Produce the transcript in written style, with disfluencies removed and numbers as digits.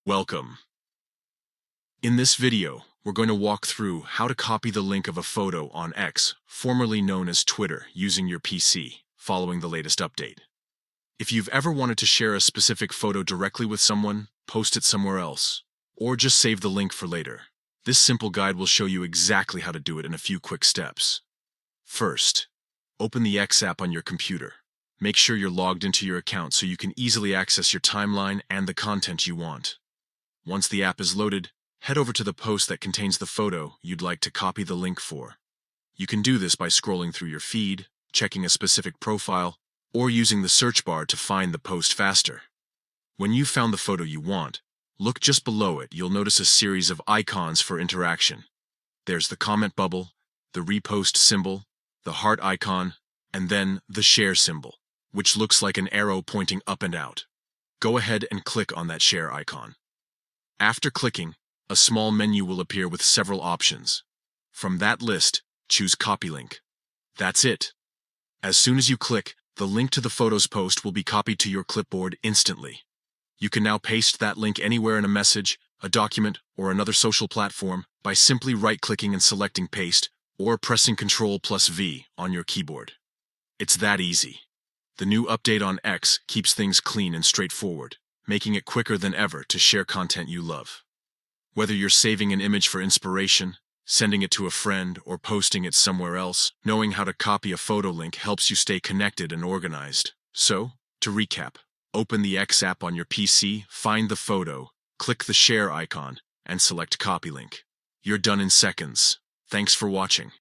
Welcome. In this video, we're going to walk through how to copy the link of a photo on X, formerly known as Twitter, using your PC, following the latest update. If you've ever wanted to share a specific photo directly with someone, post it somewhere else, or just save the link for later, this simple guide will show you exactly how to do it in a few quick steps. First, open the X app on your computer. Make sure you're logged into your account so you can easily access your timeline and the content you want. Once the app is loaded, head over to the post that contains the photo you'd like to copy the link for. You can do this by scrolling through your feed, checking a specific profile, or using the search bar to find the post faster. When you've found the photo you want, look just below it. You'll notice a series of icons for interaction. There's the comment bubble, the repost symbol, the heart icon, and then the share symbol, which looks like an arrow pointing up and out. Go ahead and click on that share icon. After clicking, a small menu will appear with several options. From that list, choose Copy Link. That's it. As soon as you click, the link to the photo's post will be copied to your clipboard instantly. You can now paste that link anywhere in a message, a document, or another social platform by simply right-clicking and selecting Paste, or pressing Ctrl+V on your keyboard. It's that easy. The new update on X keeps things clean and straightforward, making it quicker than ever to share content you love. Whether you're saving an image for inspiration, sending it to a friend, or posting it somewhere else, knowing how to copy a photo link helps you stay connected and organized. So, to recap, open the X app on your PC, find the photo, click the share icon, and select Copy Link. You're done in seconds. Thanks for watching.